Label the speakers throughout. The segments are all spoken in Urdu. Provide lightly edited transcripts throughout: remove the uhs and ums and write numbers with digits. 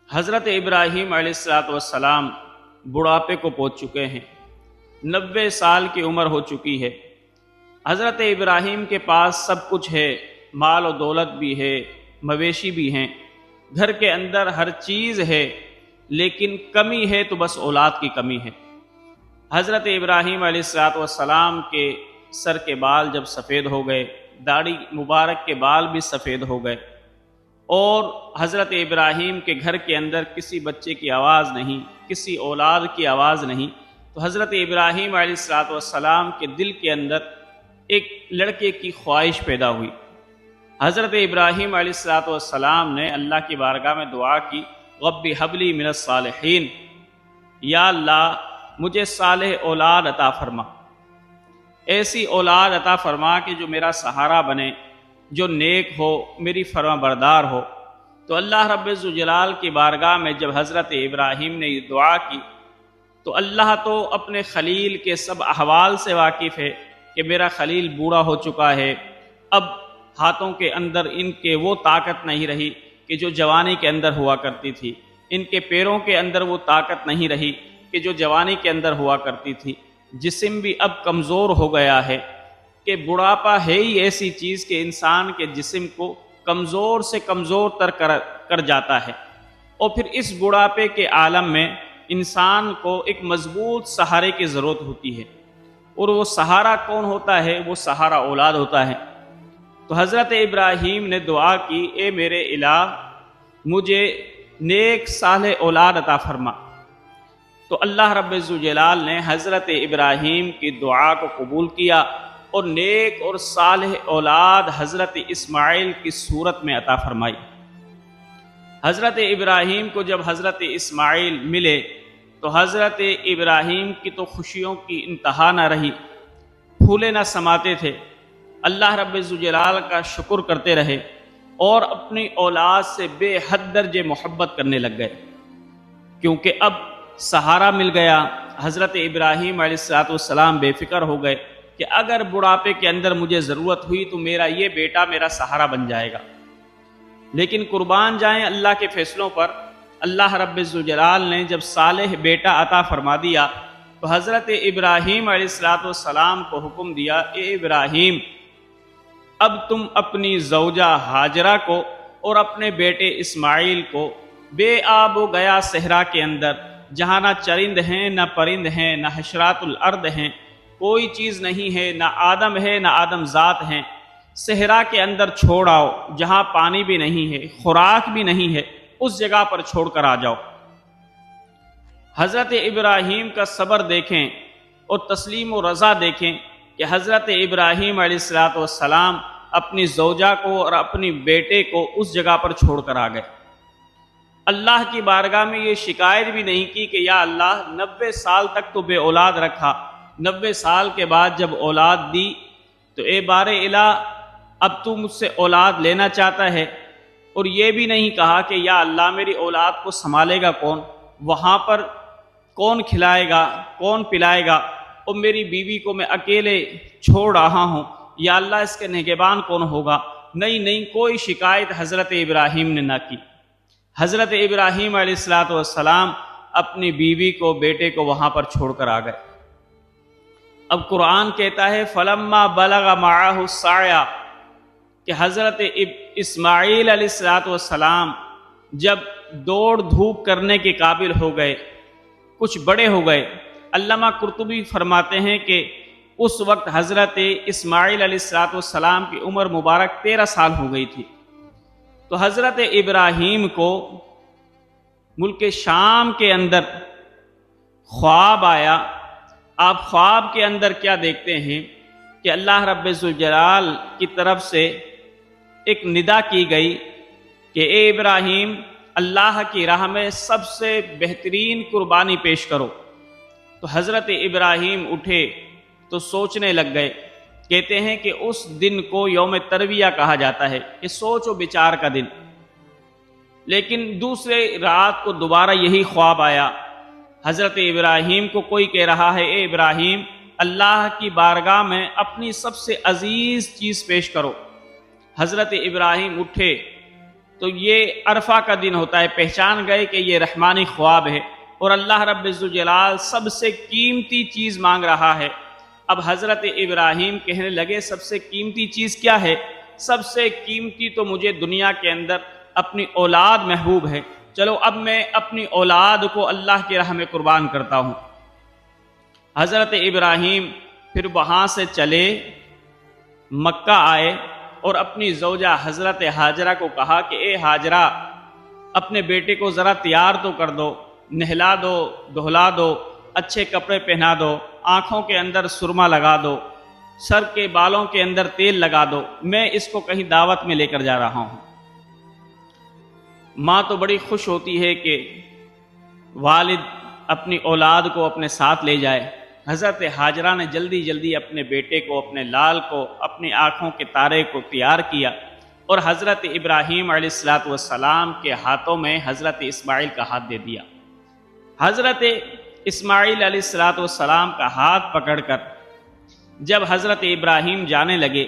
Speaker 1: حضرت ابراہیم علیہ السلام بڑھاپے کو پہنچ چکے ہیں، 90 سال کی عمر ہو چکی ہے۔ حضرت ابراہیم کے پاس سب کچھ ہے، مال و دولت بھی ہے، مویشی بھی ہیں، گھر کے اندر ہر چیز ہے، لیکن کمی ہے تو بس اولاد کی کمی ہے۔ حضرت ابراہیم علیہ السلام کے سر کے بال جب سفید ہو گئے، داڑھی مبارک کے بال بھی سفید ہو گئے، اور حضرت ابراہیم کے گھر کے اندر کسی بچے کی آواز نہیں، کسی اولاد کی آواز نہیں، تو حضرت ابراہیم علیہ السلام کے دل کے اندر ایک لڑکے کی خواہش پیدا ہوئی۔ حضرت ابراہیم علیہ السلام نے اللہ کی بارگاہ میں دعا کی، رب ھب لی من الصالحین، یا اللہ مجھے صالح اولاد عطا فرما، ایسی اولاد عطا فرما کہ جو میرا سہارا بنے، جو نیک ہو، میری فرما بردار ہو۔ تو اللہ رب الجلال کی بارگاہ میں جب حضرت ابراہیم نے یہ دعا کی تو اللہ تو اپنے خلیل کے سب احوال سے واقف ہے کہ میرا خلیل بوڑھا ہو چکا ہے، اب ہاتھوں کے اندر ان کے وہ طاقت نہیں رہی کہ جو جوانی کے اندر ہوا کرتی تھی، ان کے پیروں کے اندر وہ طاقت نہیں رہی کہ جو جوانی کے اندر ہوا کرتی تھی، جسم بھی اب کمزور ہو گیا ہے کہ بڑھاپا ہے ہی ایسی چیز کہ انسان کے جسم کو کمزور سے کمزور تر کر جاتا ہے، اور پھر اس بڑھاپے کے عالم میں انسان کو ایک مضبوط سہارے کی ضرورت ہوتی ہے، اور وہ سہارا کون ہوتا ہے؟ وہ سہارا اولاد ہوتا ہے۔ تو حضرت ابراہیم نے دعا کی، اے میرے الہ مجھے نیک صالح اولاد عطا فرما۔ تو اللہ رب الجلال نے حضرت ابراہیم کی دعا کو قبول کیا اور نیک اور صالح اولاد حضرت اسماعیل کی صورت میں عطا فرمائی۔ حضرت ابراہیم کو جب حضرت اسماعیل ملے تو حضرت ابراہیم کی تو خوشیوں کی انتہا نہ رہی، پھولے نہ سماتے تھے، اللہ رب الجلال کا شکر کرتے رہے اور اپنی اولاد سے بے حد درجے محبت کرنے لگ گئے، کیونکہ اب سہارا مل گیا۔ حضرت ابراہیم علیہ السلام بے فکر ہو گئے کہ اگر بڑھاپے کے اندر مجھے ضرورت ہوئی تو میرا یہ بیٹا میرا سہارا بن جائے گا۔ لیکن قربان جائیں اللہ کے فیصلوں پر، اللہ رب الجلال نے جب صالح بیٹا عطا فرما دیا تو حضرت ابراہیم علیہ السلام کو حکم دیا، اے ابراہیم اب تم اپنی زوجہ ہاجرہ کو اور اپنے بیٹے اسماعیل کو بے آب و گیا صحرا کے اندر، جہاں نہ چرند ہیں نہ پرند ہیں نہ حشرات الارض ہیں، کوئی چیز نہیں ہے، نہ آدم ہے نہ آدم ذات ہیں، صحرا کے اندر چھوڑ آؤ، جہاں پانی بھی نہیں ہے، خوراک بھی نہیں ہے، اس جگہ پر چھوڑ کر آ جاؤ۔ حضرت ابراہیم کا صبر دیکھیں اور تسلیم و رضا دیکھیں کہ حضرت ابراہیم علیہ السلام اپنی زوجہ کو اور اپنی بیٹے کو اس جگہ پر چھوڑ کر آ گئے۔ اللہ کی بارگاہ میں یہ شکایت بھی نہیں کی کہ یا اللہ 90 سال تک تو بے اولاد رکھا، 90 سال کے بعد جب اولاد دی تو اے بار الہ اب تو مجھ سے اولاد لینا چاہتا ہے، اور یہ بھی نہیں کہا کہ یا اللہ میری اولاد کو سنبھالے گا کون، وہاں پر کون کھلائے گا، کون پلائے گا، اور میری بیوی کو میں اکیلے چھوڑ رہا ہوں، یا اللہ اس کے نگہبان کون ہوگا۔ نہیں، کوئی شکایت حضرت ابراہیم نے نہ کی۔ حضرت ابراہیم علیہ السلام اپنی بیوی کو بیٹے کو وہاں پر چھوڑ کر آ گئے۔ اب قرآن کہتا ہے فلما بلغ معہ السعی، کہ حضرت اسماعیل علیہ السلام جب دوڑ دھوپ کرنے کے قابل ہو گئے، کچھ بڑے ہو گئے، علامہ قرطبی فرماتے ہیں کہ اس وقت حضرت اسماعیل علیہ السلام کی عمر مبارک 13 سال ہو گئی تھی۔ تو حضرت ابراہیم کو ملک شام کے اندر خواب آیا۔ آپ خواب کے اندر کیا دیکھتے ہیں کہ اللہ رب الجلال کی طرف سے ایک ندا کی گئی کہ اے ابراہیم اللہ کی راہ میں سب سے بہترین قربانی پیش کرو۔ تو حضرت ابراہیم اٹھے تو سوچنے لگ گئے، کہتے ہیں کہ اس دن کو یوم ترویہ کہا جاتا ہے کہ سوچ و بچار کا دن۔ لیکن دوسرے رات کو دوبارہ یہی خواب آیا، حضرت ابراہیم کو کوئی کہہ رہا ہے اے ابراہیم اللہ کی بارگاہ میں اپنی سب سے عزیز چیز پیش کرو۔ حضرت ابراہیم اٹھے تو یہ عرفہ کا دن ہوتا ہے، پہچان گئے کہ یہ رحمانی خواب ہے اور اللہ رب الجلال سب سے قیمتی چیز مانگ رہا ہے۔ اب حضرت ابراہیم کہنے لگے سب سے قیمتی چیز کیا ہے؟ سب سے قیمتی تو مجھے دنیا کے اندر اپنی اولاد محبوب ہے، چلو اب میں اپنی اولاد کو اللہ کی راہ میں قربان کرتا ہوں۔ حضرت ابراہیم پھر وہاں سے چلے، مکہ آئے اور اپنی زوجہ حضرت ہاجرہ کو کہا کہ اے ہاجرہ، اپنے بیٹے کو ذرا تیار تو کر دو، نہلا دو، دہلا دو، اچھے کپڑے پہنا دو، آنکھوں کے اندر سرما لگا دو، سر کے بالوں کے اندر تیل لگا دو، میں اس کو کہیں دعوت میں لے کر جا رہا ہوں۔ ماں تو بڑی خوش ہوتی ہے کہ والد اپنی اولاد کو اپنے ساتھ لے جائے۔ حضرت ہاجرہ نے جلدی جلدی اپنے بیٹے کو، اپنے لال کو، اپنی آنکھوں کے تارے کو تیار کیا اور حضرت ابراہیم علیہ السلام کے ہاتھوں میں حضرت اسماعیل کا ہاتھ دے دیا۔ حضرت اسماعیل علیہ السلام کا ہاتھ پکڑ کر جب حضرت ابراہیم جانے لگے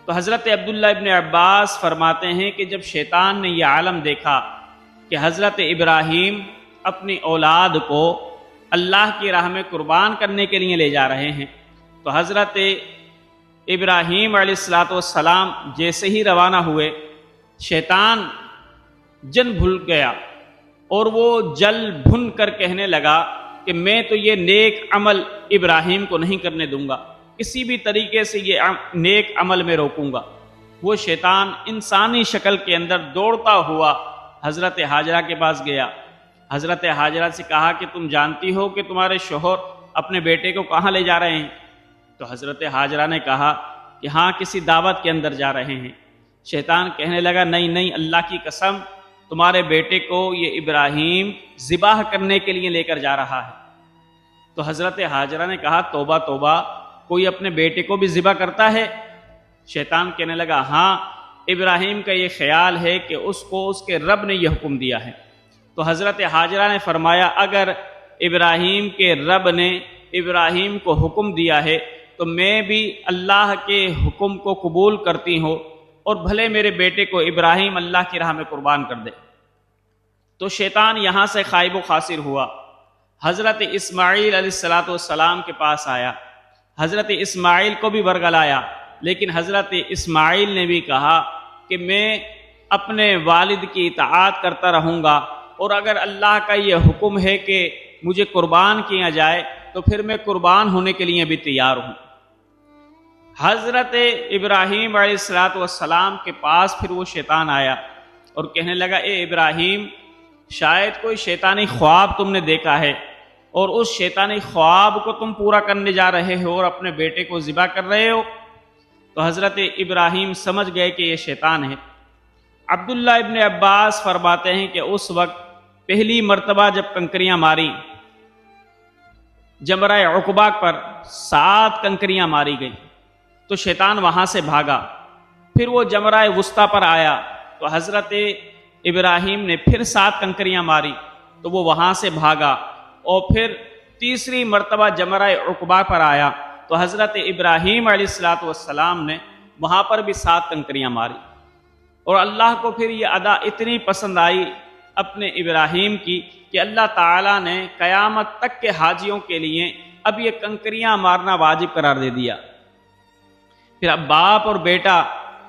Speaker 1: تو حضرت عبداللہ ابن عباس فرماتے ہیں کہ جب شیطان نے یہ عالم دیکھا کہ حضرت ابراہیم اپنی اولاد کو اللہ کی راہ میں قربان کرنے کے لیے لے جا رہے ہیں، تو حضرت ابراہیم علیہ السلام جیسے ہی روانہ ہوئے، شیطان جن بھول گیا اور وہ جل بھن کر کہنے لگا کہ میں تو یہ نیک عمل ابراہیم کو نہیں کرنے دوں گا، کسی بھی طریقے سے یہ نیک عمل میں روکوں گا۔ وہ شیطان انسانی شکل کے اندر دوڑتا ہوا حضرت ہاجرہ کے پاس گیا۔ حضرت ہاجرہ سے کہا کہ تم جانتی ہو کہ تمہارے شوہر اپنے بیٹے کو کہاں لے جا رہے ہیں؟ تو حضرت ہاجرہ نے کہا کہ ہاں کسی دعوت کے اندر جا رہے ہیں۔ شیطان کہنے لگا نہیں نہیں، اللہ کی قسم، تمہارے بیٹے کو یہ ابراہیم ذبح کرنے کے لیے لے کر جا رہا ہے۔ تو حضرت ہاجرہ نے کہا توبہ توبہ، کوئی اپنے بیٹے کو بھی ذبح کرتا ہے؟ شیطان کہنے لگا ہاں، ابراہیم کا یہ خیال ہے کہ اس کو اس کے رب نے یہ حکم دیا ہے۔ تو حضرت ہاجرہ نے فرمایا اگر ابراہیم کے رب نے ابراہیم کو حکم دیا ہے تو میں بھی اللہ کے حکم کو قبول کرتی ہوں، اور بھلے میرے بیٹے کو ابراہیم اللہ کی راہ میں قربان کر دے۔ تو شیطان یہاں سے خائب و خاسر ہوا، حضرت اسماعیل علیہ السلام کے پاس آیا، حضرت اسماعیل کو بھی ورگلایا، لیکن حضرت اسماعیل نے بھی کہا کہ میں اپنے والد کی اطاعت کرتا رہوں گا، اور اگر اللہ کا یہ حکم ہے کہ مجھے قربان کیا جائے تو پھر میں قربان ہونے کے لیے بھی تیار ہوں۔ حضرت ابراہیم علیہ السلام کے پاس پھر وہ شیطان آیا اور کہنے لگا اے ابراہیم، شاید کوئی شیطانی خواب تم نے دیکھا ہے اور اس شیطانی خواب کو تم پورا کرنے جا رہے ہو اور اپنے بیٹے کو ذبح کر رہے ہو۔ تو حضرت ابراہیم سمجھ گئے کہ یہ شیطان ہے۔ عبداللہ ابن عباس فرماتے ہیں کہ اس وقت پہلی مرتبہ جب کنکریاں ماری، جمرہ عقبہ پر 7 کنکریاں ماری گئی تو شیطان وہاں سے بھاگا۔ پھر وہ جمرہ وسطیٰ پر آیا تو حضرت ابراہیم نے پھر 7 کنکریاں ماری تو وہ وہاں سے بھاگا، اور پھر تیسری مرتبہ جمرہ عقبہ پر آیا تو حضرت ابراہیم علیہ السلام نے وہاں پر بھی 7 کنکریاں ماری، اور اللہ کو پھر یہ ادا اتنی پسند آئی اپنے ابراہیم کی کہ اللہ تعالیٰ نے قیامت تک کے حاجیوں کے لیے اب یہ کنکریاں مارنا واجب قرار دے دیا۔ پھر اب باپ اور بیٹا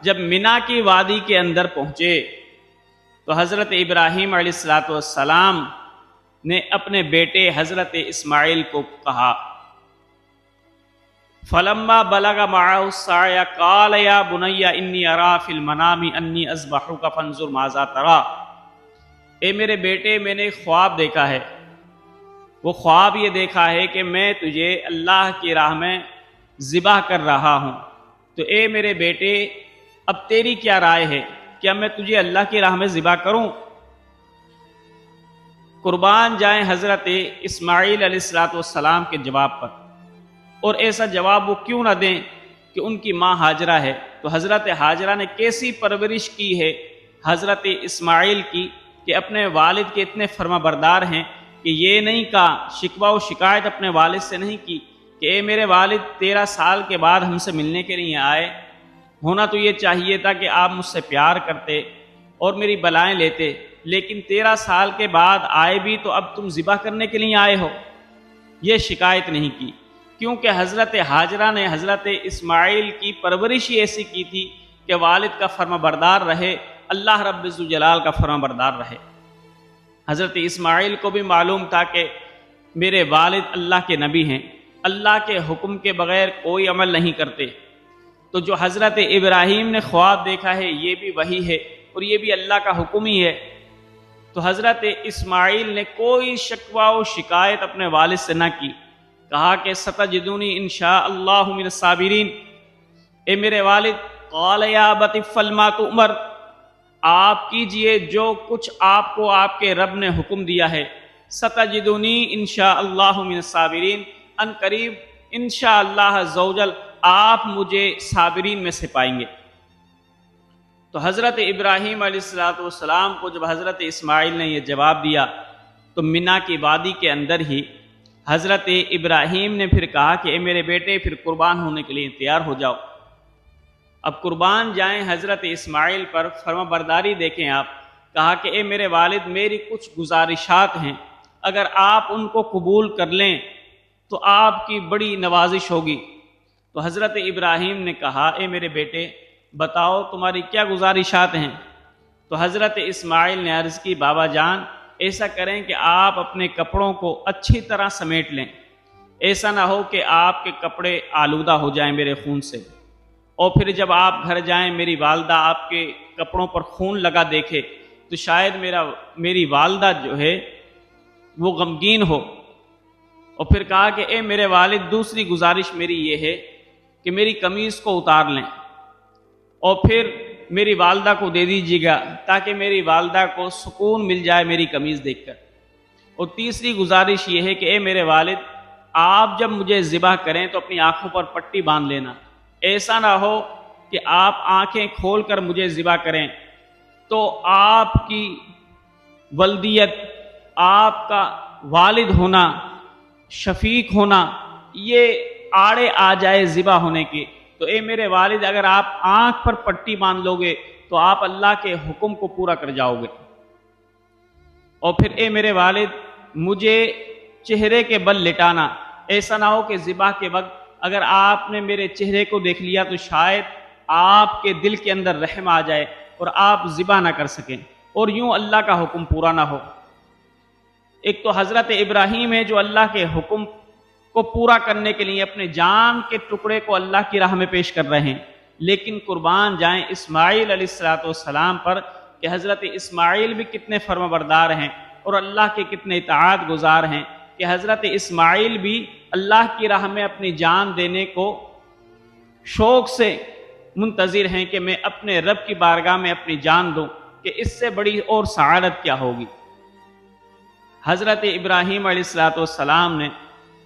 Speaker 1: جب منا کی وادی کے اندر پہنچے تو حضرت ابراہیم علیہ السلام نے اپنے بیٹے حضرت اسماعیل کو کہا فَلَمَّا بَلَغَ مَعَهُ السَّعْيَ قَالَ يَا بُنَيَّ إِنِّي أَرَىٰ فِي الْمَنَامِ أَنِّي أَذْبَحُكَ فَانظُرْ مَاذَا تَرَىٰ، اے میرے بیٹے میں نے ایک خواب دیکھا ہے، وہ خواب یہ دیکھا ہے کہ میں تجھے اللہ کی راہ میں ذبح کر رہا ہوں، تو اے میرے بیٹے اب تیری کیا رائے ہے، کیا میں تجھے اللہ کی راہ میں ذبح کروں؟ قربان جائیں حضرت اسماعیل علیہ السلام کے جواب پر، اور ایسا جواب وہ کیوں نہ دیں کہ ان کی ماں ہاجرہ ہے۔ تو حضرت ہاجرہ نے کیسی پرورش کی ہے حضرت اسماعیل کی کہ اپنے والد کے اتنے فرما بردار ہیں کہ یہ نہیں کہا، شکوہ و شکایت اپنے والد سے نہیں کی کہ اے میرے والد 13 سال کے بعد ہم سے ملنے کے لیے آئے، ہونا تو یہ چاہیے تھا کہ آپ مجھ سے پیار کرتے، اور میری بلائیں لیتے، لیکن 13 سال کے بعد آئے بھی تو اب تم ذبح کرنے کے لیے آئے ہو؟ یہ شکایت نہیں کی، کیونکہ حضرت ہاجرہ نے حضرت اسماعیل کی پرورش ہی ایسی کی تھی کہ والد کا فرما بردار رہے، اللہ رب الجلال کا فرما بردار رہے۔ حضرت اسماعیل کو بھی معلوم تھا کہ میرے والد اللہ کے نبی ہیں، اللہ کے حکم کے بغیر کوئی عمل نہیں کرتے، تو جو حضرت ابراہیم نے خواب دیکھا ہے یہ بھی وہی ہے اور یہ بھی اللہ کا حکم ہی ہے۔ تو حضرت اسماعیل نے کوئی شکوہ و شکایت اپنے والد سے نہ کی، کہا کہ ستجدونی انشاء اللہ من الصابرین، اے میرے والد، قال یا ابت افعل ما تؤمر، آپ کیجئے جو کچھ آپ کو آپ کے رب نے حکم دیا ہے، ستجدونی انشاء اللہ من الصابرین، ان قریب انشاء اللہ عز و جل آپ مجھے صابرین میں سے پائیں گے۔ تو حضرت ابراہیم علیہ السلام کو جب حضرت اسماعیل نے یہ جواب دیا تو مینا کی وادی کے اندر ہی حضرت ابراہیم نے پھر کہا کہ اے میرے بیٹے، پھر قربان ہونے کے لیے تیار ہو جاؤ۔ اب قربان جائیں حضرت اسماعیل پر، فرما برداری دیکھیں آپ، کہا کہ اے میرے والد، میری کچھ گزارشات ہیں، اگر آپ ان کو قبول کر لیں تو آپ کی بڑی نوازش ہوگی۔ تو حضرت ابراہیم نے کہا اے میرے بیٹے بتاؤ تمہاری کیا گزارشات ہیں؟ تو حضرت اسماعیل نے عرض کی بابا جان ایسا کریں کہ آپ اپنے کپڑوں کو اچھی طرح سمیٹ لیں، ایسا نہ ہو کہ آپ کے کپڑے آلودہ ہو جائیں میرے خون سے، اور پھر جب آپ گھر جائیں میری والدہ آپ کے کپڑوں پر خون لگا دیکھے تو شاید میری والدہ جو ہے وہ غمگین ہو۔ اور پھر کہا کہ اے میرے والد، دوسری گزارش میری یہ ہے کہ میری قمیض کو اتار لیں اور پھر میری والدہ کو دے دیجیے گا تاکہ میری والدہ کو سکون مل جائے میری قمیض دیکھ کر۔ اور تیسری گزارش یہ ہے کہ اے میرے والد، آپ جب مجھے ذبح کریں تو اپنی آنکھوں پر پٹی باندھ لینا، ایسا نہ ہو کہ آپ آنکھیں کھول کر مجھے ذبح کریں تو آپ کی ولدیت، آپ کا والد ہونا، شفیق ہونا، یہ آڑے آ جائے ذبح ہونے کے۔ تو اے میرے والد، اگر آپ آنکھ پر پٹی باندھ لو گے تو آپ اللہ کے حکم کو پورا کر جاؤ گے، اور پھر اے میرے والد مجھے چہرے کے بل لٹانا، ایسا نہ ہو کہ ذبح کے وقت اگر آپ نے میرے چہرے کو دیکھ لیا تو شاید آپ کے دل کے اندر رحم آ جائے اور آپ ذبح نہ کر سکیں اور یوں اللہ کا حکم پورا نہ ہو۔ ایک تو حضرت ابراہیم ہے جو اللہ کے حکم کو پورا کرنے کے لیے اپنے جان کے ٹکڑے کو اللہ کی راہ میں پیش کر رہے ہیں، لیکن قربان جائیں اسماعیل علیہ السلام پر کہ حضرت اسماعیل بھی کتنے فرما بردار ہیں اور اللہ کے کتنے اطاعت گزار ہیں کہ حضرت اسماعیل بھی اللہ کی راہ میں اپنی جان دینے کو شوق سے منتظر ہیں کہ میں اپنے رب کی بارگاہ میں اپنی جان دوں، کہ اس سے بڑی اور سعادت کیا ہوگی۔ حضرت ابراہیم علیہ السلام نے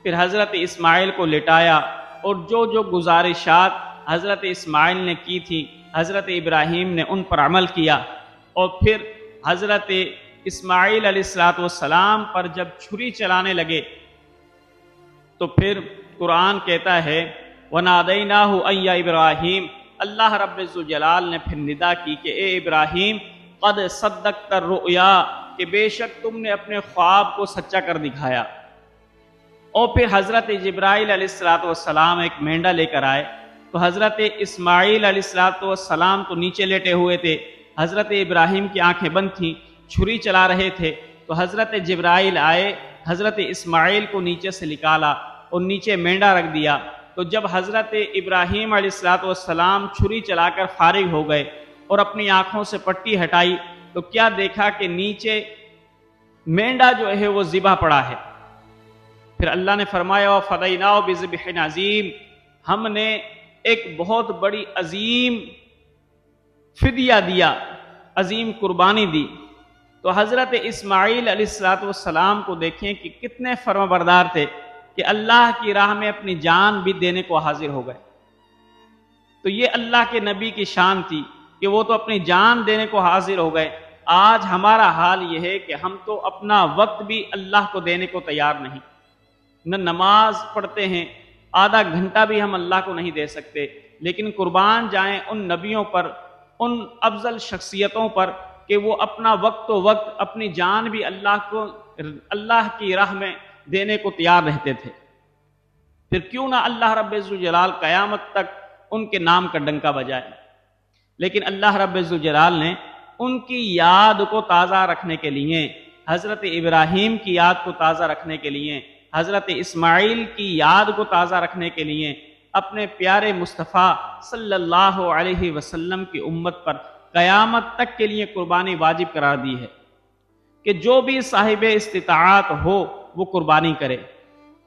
Speaker 1: پھر حضرت اسماعیل کو لٹایا اور جو جو گزارشات حضرت اسماعیل نے کی تھی حضرت ابراہیم نے ان پر عمل کیا، اور پھر حضرت اسماعیل علیہ السلام پر جب چھری چلانے لگے تو پھر قرآن کہتا ہے وَنَادَيْنَاهُ أَن يَا إِبْرَاهِيمُ، اللہ رب الجلال نے پھر ندا کی کہ اے ابراہیم قد صدقت الرؤیا، کہ بے شک تم نے اپنے خواب کو سچا کر دکھایا۔ اور پھر حضرت جبرائیل علیہ السلام ایک مینڈا لے کر آئے تو حضرت اسماعیل علیہ السلام تو نیچے لیٹے ہوئے تھے، حضرت ابراہیم کی آنکھیں بند تھیں، چھری چلا رہے تھے، تو حضرت جبرائیل آئے، حضرت اسماعیل کو نیچے سے نکالا اور نیچے مینڈا رکھ دیا۔ تو جب حضرت ابراہیم علیہ السلام چھری چلا کر فارغ ہو گئے اور اپنی آنکھوں سے پٹی ہٹائی تو کیا دیکھا کہ نیچے مینڈا جو ہے وہ ذبح پڑا ہے۔ پھر اللہ نے فرمایا وَفَدَيْنَاهُ بِذِبْحٍ عَظِيمٍ، ہم نے ایک بہت بڑی عظیم فدیہ دیا، عظیم قربانی دی۔ تو حضرت اسماعیل علیہ السلام کو دیکھیں کہ کتنے فرما بردار تھے کہ اللہ کی راہ میں اپنی جان بھی دینے کو حاضر ہو گئے۔ تو یہ اللہ کے نبی کی شان تھی کہ وہ تو اپنی جان دینے کو حاضر ہو گئے۔ آج ہمارا حال یہ ہے کہ ہم تو اپنا وقت بھی اللہ کو دینے کو تیار نہیں، نہ نماز پڑھتے ہیں، آدھا گھنٹہ بھی ہم اللہ کو نہیں دے سکتے، لیکن قربان جائیں ان نبیوں پر، ان افضل شخصیتوں پر کہ وہ اپنا وقت و وقت اپنی جان بھی اللہ کی راہ میں دینے کو تیار رہتے تھے. پھر کیوں نہ اللہ رب الجلال قیامت تک ان کے نام کا ڈنکا بجائے. لیکن اللہ رب الجلال نے ان کی یاد کو تازہ رکھنے کے لیے، حضرت ابراہیم کی یاد کو تازہ رکھنے کے لیے، حضرت اسماعیل کی یاد کو تازہ رکھنے کے لیے اپنے پیارے مصطفیٰ صلی اللہ علیہ وسلم کی امت پر قیامت تک کے لیے قربانی واجب قرار دی ہے کہ جو بھی صاحب استطاعت ہو وہ قربانی کرے.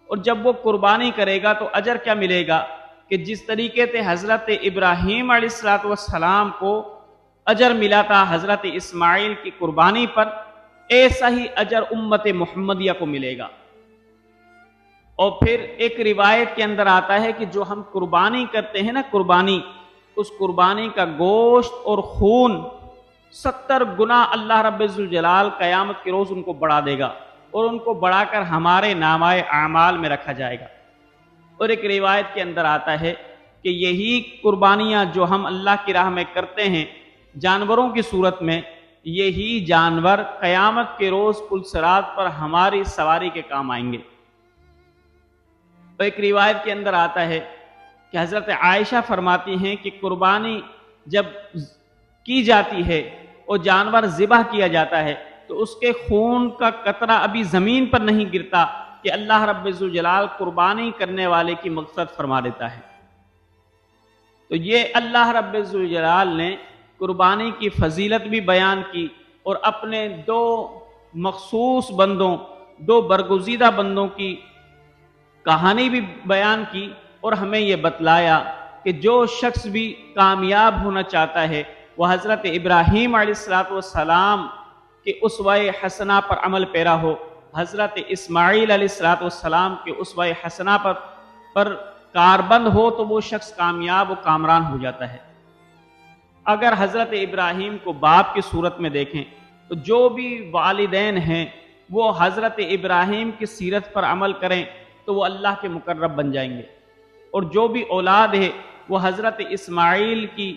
Speaker 1: اور جب وہ قربانی کرے گا تو اجر کیا ملے گا کہ جس طریقے سے حضرت ابراہیم علیہ السلام کو اجر ملا تھا حضرت اسماعیل کی قربانی پر، ایسا ہی اجر امت محمدیہ کو ملے گا. اور پھر ایک روایت کے اندر آتا ہے کہ جو ہم قربانی کرتے ہیں نا، قربانی، اس قربانی کا گوشت اور خون 70 گنا اللہ رب الجلال قیامت کے روز ان کو بڑھا دے گا اور ان کو بڑھا کر ہمارے نامہ اعمال میں رکھا جائے گا. اور ایک روایت کے اندر آتا ہے کہ یہی قربانیاں جو ہم اللہ کی راہ میں کرتے ہیں جانوروں کی صورت میں، یہی جانور قیامت کے روز پل صراط پر ہماری سواری کے کام آئیں گے. تو ایک روایت کے اندر آتا ہے کہ حضرت عائشہ فرماتی ہیں کہ قربانی جب کی جاتی ہے اور جانور ذبح کیا جاتا ہے تو اس کے خون کا قطرہ ابھی زمین پر نہیں گرتا کہ اللہ رب الجلال قربانی کرنے والے کی مغفرت فرما دیتا ہے. تو یہ اللہ رب الجلال نے قربانی کی فضیلت بھی بیان کی اور اپنے دو مخصوص بندوں، دو برگزیدہ بندوں کی کہانی بھی بیان کی اور ہمیں یہ بتلایا کہ جو شخص بھی کامیاب ہونا چاہتا ہے وہ حضرت ابراہیم علیہ السلام کے اسوہ حسنہ پر عمل پیرا ہو، حضرت اسماعیل علیہ السلام کے اسوہ حسنہ پر کاربند ہو تو وہ شخص کامیاب و کامران ہو جاتا ہے. اگر حضرت ابراہیم کو باپ کی صورت میں دیکھیں تو جو بھی والدین ہیں وہ حضرت ابراہیم کی سیرت پر عمل کریں تو وہ اللہ کے مقرب بن جائیں گے، اور جو بھی اولاد ہے وہ حضرت اسماعیل کی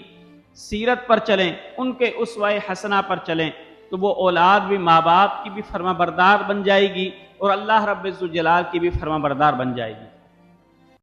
Speaker 1: سیرت پر چلیں، ان کے اسوہ حسنہ پر چلیں تو وہ اولاد بھی ماں باپ کی بھی فرما بردار بن جائے گی اور اللہ رب الجلال کی بھی فرما بردار بن جائے گی.